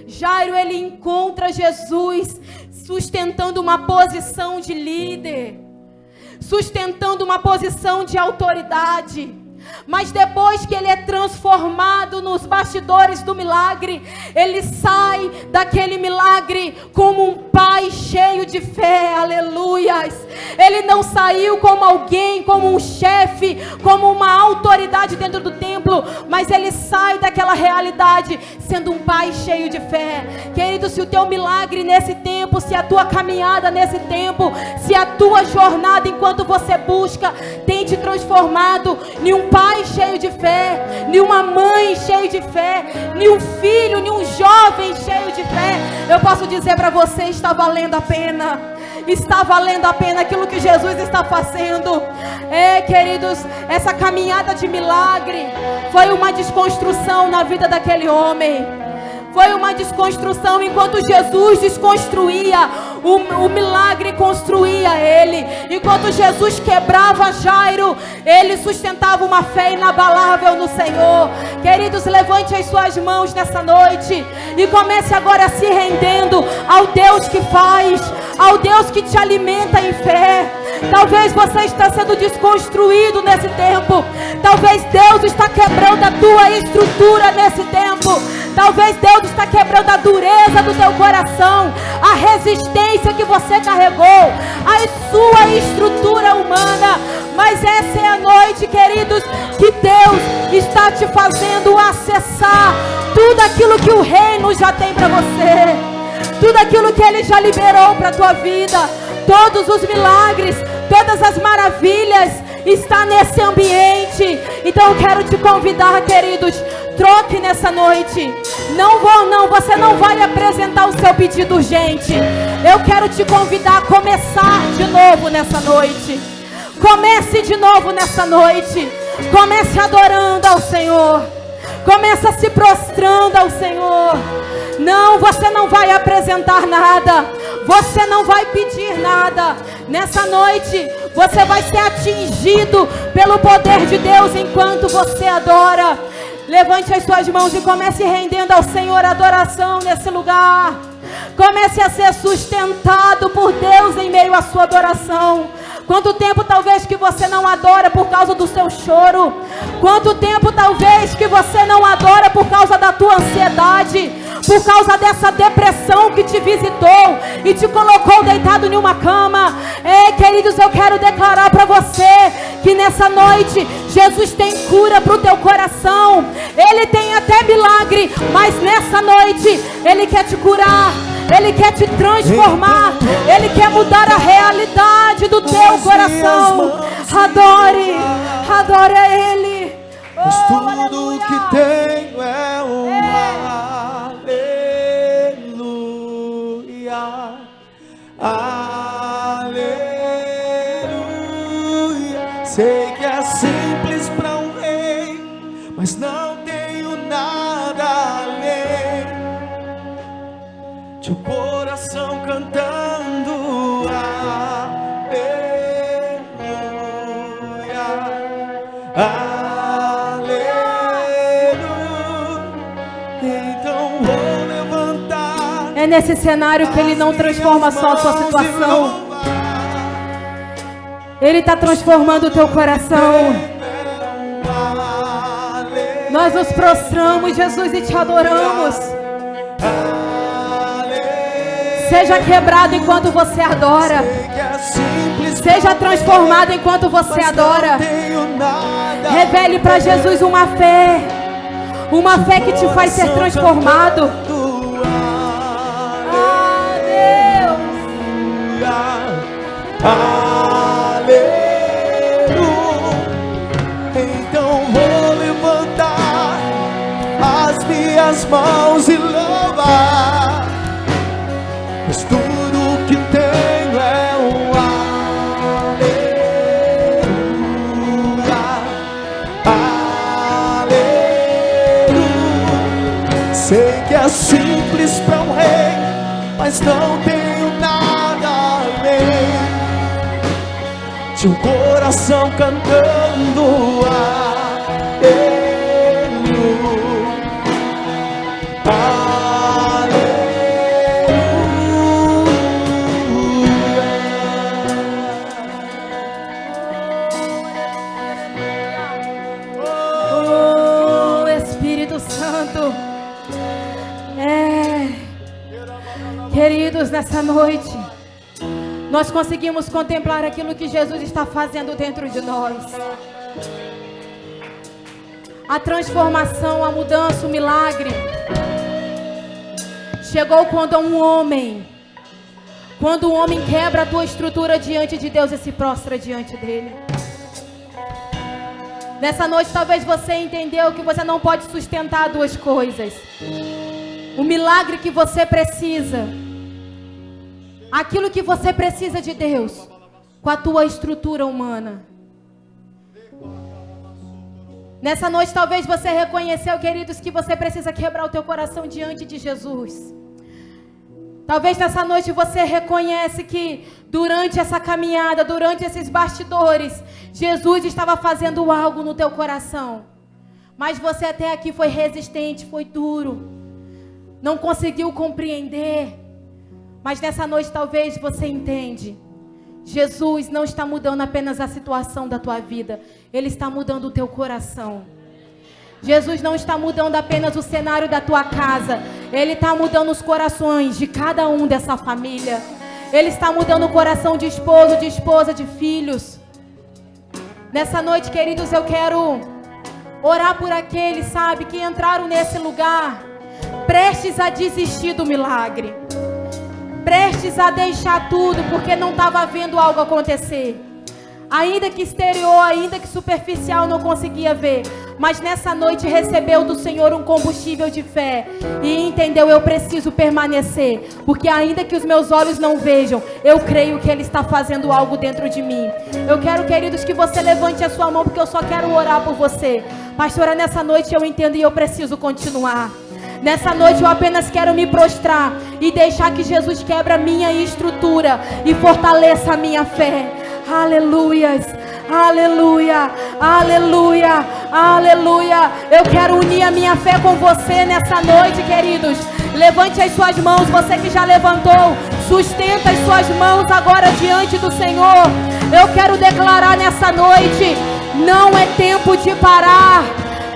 Jairo, ele encontra Jesus sustentando uma posição de líder, sustentando uma posição de autoridade. Mas depois que ele é transformado nos bastidores do milagre, ele sai daquele milagre como um pai cheio de fé, aleluias. Ele não saiu como alguém, como um chefe, como uma autoridade dentro do templo, mas ele sai daquela realidade sendo um pai cheio de fé. Querido, se o teu milagre nesse tempo, se a tua caminhada nesse tempo, se a tua jornada enquanto você busca tem te transformado em um pai cheio de fé, em uma mãe cheia de fé, em um filho, em um jovem cheio de fé, eu posso dizer para você, está valendo a pena. Está valendo a pena aquilo que Jesus está fazendo. Queridos, essa caminhada de milagre foi uma desconstrução na vida daquele homem. Foi uma desconstrução. Enquanto Jesus desconstruía, o milagre construía ele. Enquanto Jesus quebrava Jairo, ele sustentava uma fé inabalável no Senhor. Queridos, levante as suas mãos nessa noite e comece agora se rendendo ao Deus que faz, ao Deus que te alimenta em fé. Talvez você está sendo desconstruído nesse tempo. Talvez Deus está quebrando a tua estrutura nesse tempo. Talvez Deus está quebrando a dureza do teu coração, a resistência que você carregou, a sua estrutura humana. Mas essa é a noite, queridos, que Deus está te fazendo acessar tudo aquilo que o reino já tem para você, tudo aquilo que Ele já liberou para a tua vida. Todos os milagres, todas as maravilhas está nesse ambiente. Então eu quero te convidar, queridos, troque nessa noite. Você não vai apresentar o seu pedido urgente. Eu quero te convidar a começar de novo nessa noite. Comece de novo nessa noite. Comece adorando ao Senhor. Começa se prostrando ao Senhor. Não, você não vai apresentar nada. Você não vai pedir nada. Nessa noite, você vai ser atingido pelo poder de Deus enquanto você adora. Levante as suas mãos e comece rendendo ao Senhor adoração nesse lugar. Comece a ser sustentado por Deus em meio à sua adoração. Quanto tempo talvez que você não adora por causa do seu choro? Quanto tempo talvez que você não adora por causa da tua ansiedade? Por causa dessa depressão que te visitou e te colocou deitado em uma cama? Ei, queridos, eu quero declarar para você que nessa noite Jesus tem cura para o teu coração. Ele tem até milagre, mas nessa noite Ele quer te curar. Ele quer te transformar. Ele quer mudar a realidade do teu coração. Adore, adore a Ele. Mas tudo que tenho é aleluia. Aleluia. Sei que é simples para um rei, mas não tenho nada além de um coração cantando aleluia, aleluia. Então vou levantar. É nesse cenário que Ele não transforma só a sua situação. Ele está transformando o teu coração. Nós nos prostramos, Jesus, e te adoramos. Seja quebrado enquanto você adora. Seja transformado enquanto você adora. Revele para Jesus uma fé. Uma fé que te faz ser transformado. Ah, Deus. Então vou levantar as minhas mãos e louvar. Mas tudo que tenho é aleluia. Sei que é simples para um rei, mas não tenho nada além de um coração cantando aleluia. Oh, Espírito Santo. Queridos, nessa noite nós conseguimos contemplar aquilo que Jesus está fazendo dentro de nós. A transformação, a mudança, o milagre chegou quando um homem quebra a tua estrutura diante de Deus e se prostra diante dele. Nessa noite talvez você entendeu que você não pode sustentar duas coisas. O milagre que você precisa, aquilo que você precisa de Deus, com a tua estrutura humana. Nessa noite talvez você reconheceu, queridos, que você precisa quebrar o teu coração diante de Jesus. Talvez nessa noite você reconhece que durante essa caminhada, durante esses bastidores, Jesus estava fazendo algo no teu coração. Mas você até aqui foi resistente, foi duro, não conseguiu compreender. Mas nessa noite talvez você entende. Jesus não está mudando apenas a situação da tua vida, Ele está mudando o teu coração. Jesus não está mudando apenas o cenário da tua casa, Ele está mudando os corações de cada um dessa família. Ele está mudando o coração de esposo, de esposa, de filhos. Nessa noite, queridos, eu quero orar por aqueles, sabe, que entraram nesse lugar prestes a desistir do milagre, prestes a deixar tudo porque não estava vendo algo acontecer. Ainda que exterior, ainda que superficial, não conseguia ver. Mas nessa noite recebeu do Senhor um combustível de fé e entendeu: eu preciso permanecer, porque ainda que os meus olhos não vejam, eu creio que Ele está fazendo algo dentro de mim. Eu quero, queridos, que você levante a sua mão, porque eu só quero orar por você. Pastora, nessa noite eu entendo e eu preciso continuar. Nessa noite eu apenas quero me prostrar e deixar que Jesus quebre a minha estrutura e fortaleça a minha fé. Aleluias, aleluia, aleluia, aleluia. Eu quero unir a minha fé com você nessa noite, queridos. Levante as suas mãos, você que já levantou, sustenta as suas mãos agora diante do Senhor. Eu quero declarar nessa noite: não é tempo de parar.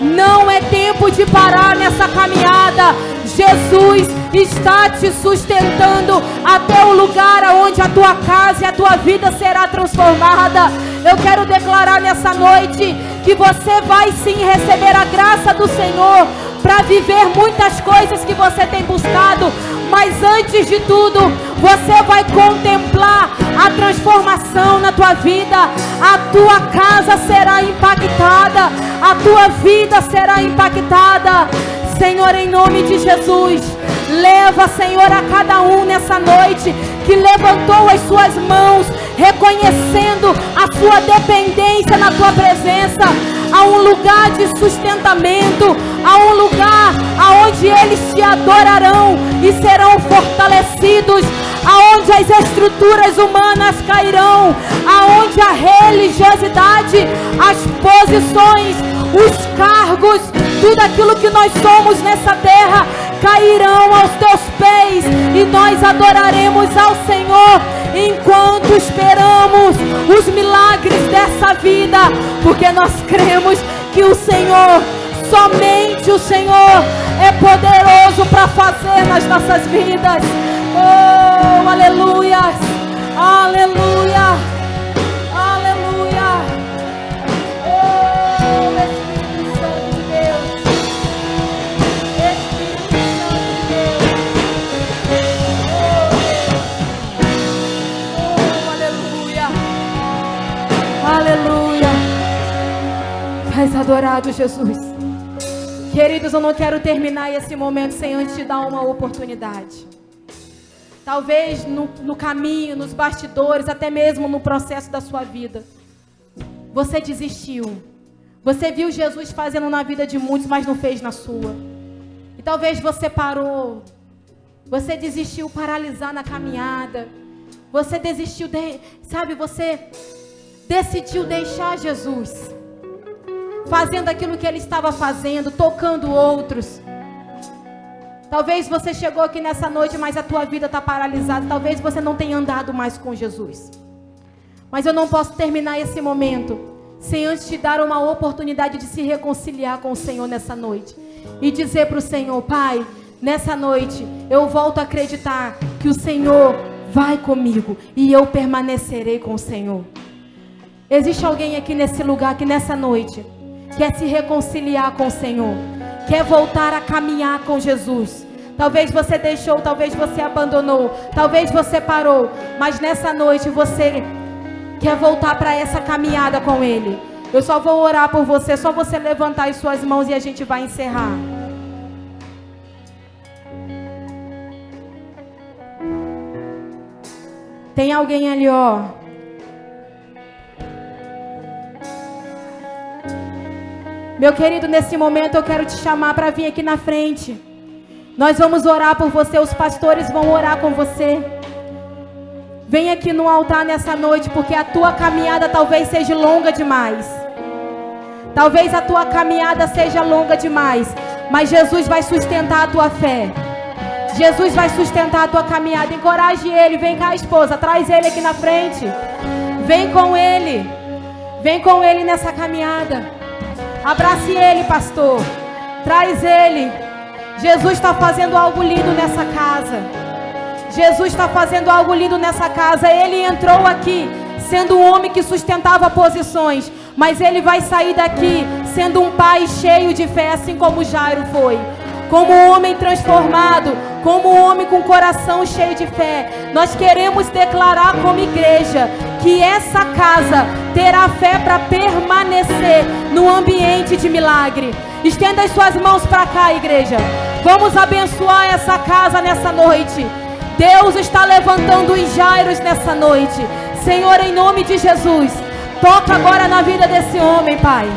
Não é tempo de parar nessa caminhada. Jesus está te sustentando até o lugar onde a tua casa e a tua vida será transformada. Eu quero declarar nessa noite que você vai sim receber a graça do Senhor para viver muitas coisas que você tem buscado. Mas antes de tudo, você vai contemplar a transformação na tua vida. A tua casa será impactada, a tua vida será impactada. Senhor, em nome de Jesus, leva, Senhor, a cada um nessa noite que levantou as suas mãos, reconhecendo a sua dependência na tua presença, a um lugar de sustentamento, a um lugar aonde eles te adorarão e serão fortalecidos, aonde as estruturas humanas cairão, aonde a religiosidade, as posições, os cargos, tudo aquilo que nós somos nessa terra cairão aos teus pés e nós adoraremos ao Senhor enquanto esperamos os milagres dessa vida, porque nós cremos que o Senhor, somente o Senhor é poderoso para fazer nas nossas vidas. Oh, aleluia, aleluia, aleluia. Oh, Espírito Santo de Deus, Espírito Santo de Deus. Oh, aleluia, aleluia. És adorado, Jesus. Queridos, eu não quero terminar esse momento sem antes te dar uma oportunidade. Talvez no caminho, nos bastidores, até mesmo no processo da sua vida, você desistiu. Você viu Jesus fazendo na vida de muitos, mas não fez na sua. E talvez você parou. Você desistiu, paralisar na caminhada. Você desistiu, você decidiu deixar Jesus fazendo aquilo que Ele estava fazendo, tocando outros. Talvez você chegou aqui nessa noite, mas a tua vida está paralisada. Talvez você não tenha andado mais com Jesus. Mas eu não posso terminar esse momento sem antes te dar uma oportunidade de se reconciliar com o Senhor nessa noite. E dizer para o Senhor: Pai, nessa noite eu volto a acreditar que o Senhor vai comigo e eu permanecerei com o Senhor. Existe alguém aqui nesse lugar que nessa noite quer se reconciliar com o Senhor, quer voltar a caminhar com Jesus? Talvez você deixou, talvez você abandonou, talvez você parou, mas nessa noite você quer voltar para essa caminhada com Ele. Eu só vou orar por você, só você levantar as suas mãos e a gente vai encerrar. Tem alguém ali, ó. Meu querido, nesse momento eu quero te chamar para vir aqui na frente. Nós vamos orar por você, os pastores vão orar com você. Vem aqui no altar nessa noite, porque a tua caminhada talvez seja longa demais. Talvez a tua caminhada seja longa demais, mas Jesus vai sustentar a tua fé. Jesus vai sustentar a tua caminhada. Encoraje ele. Vem cá, esposa, traz ele aqui na frente. Vem com ele. Vem com ele nessa caminhada. Abrace ele, pastor. Traz ele. Jesus está fazendo algo lindo nessa casa. Jesus está fazendo algo lindo nessa casa. Ele entrou aqui sendo um homem que sustentava posições, mas ele vai sair daqui sendo um pai cheio de fé, assim como Jairo foi. Como um homem transformado, como um homem com coração cheio de fé. Nós queremos declarar como igreja que essa casa terá fé para permanecer no ambiente de milagre. Estenda as suas mãos para cá, igreja. Vamos abençoar essa casa nessa noite. Deus está levantando os Jairos nessa noite. Senhor, em nome de Jesus, toca agora na vida desse homem, Pai.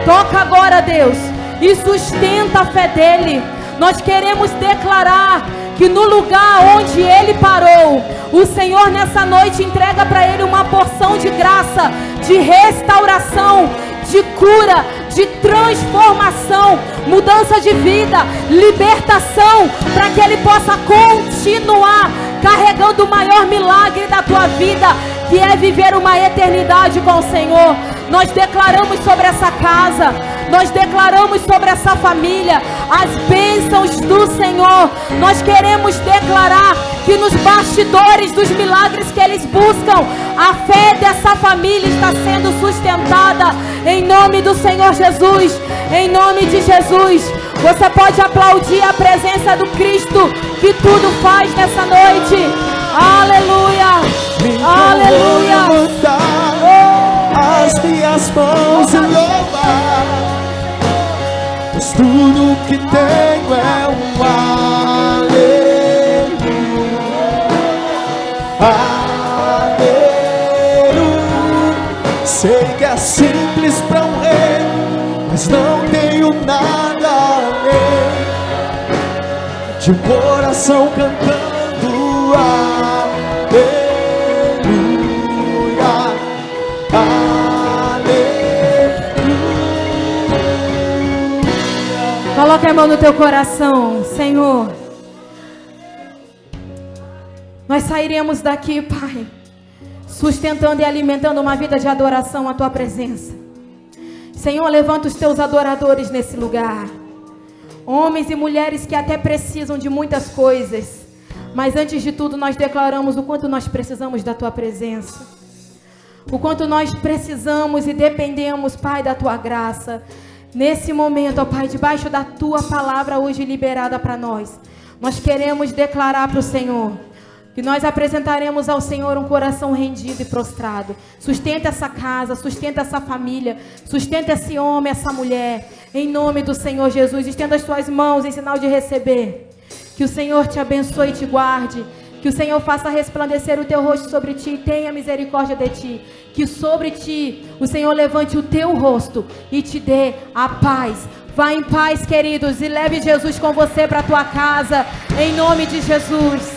Toca agora, Deus, e sustenta a fé dele. Nós queremos declarar que no lugar onde ele parou, o Senhor nessa noite entrega para ele uma porção de graça, de restauração, de cura, de transformação, mudança de vida, libertação, para que ele possa continuar carregando o maior milagre da tua vida, que é viver uma eternidade com o Senhor. Nós declaramos sobre essa casa, nós declaramos sobre essa família as bênçãos do Senhor. Nós queremos declarar que nos bastidores dos milagres que eles buscam, a fé dessa família está sendo sustentada em nome do Senhor Jesus, em nome de Jesus. Você pode aplaudir a presença do Cristo que tudo faz nessa noite. Aleluia, aleluia. As minhas mãos e louvar, pois tudo que tenho é um aleluia, aleluia. Sei que é simples para um rei, mas não tenho nada além de um coração cantando aleluia. Coloca a mão no teu coração. Senhor, nós sairemos daqui, Pai, sustentando e alimentando uma vida de adoração à tua presença. Senhor, levanta os teus adoradores nesse lugar, homens e mulheres que até precisam de muitas coisas, mas antes de tudo nós declaramos o quanto nós precisamos da tua presença, o quanto nós precisamos e dependemos, Pai, da tua graça. Nesse momento, ó Pai, debaixo da tua palavra hoje liberada para nós, nós queremos declarar para o Senhor que nós apresentaremos ao Senhor um coração rendido e prostrado. Sustenta essa casa, sustenta essa família, sustenta esse homem, essa mulher, em nome do Senhor Jesus. Estenda as tuas mãos em sinal de receber. Que o Senhor te abençoe e te guarde. Que o Senhor faça resplandecer o teu rosto sobre ti e tenha misericórdia de ti. Que sobre ti o Senhor levante o teu rosto e te dê a paz. Vá em paz, queridos, e leve Jesus com você para a tua casa, em nome de Jesus.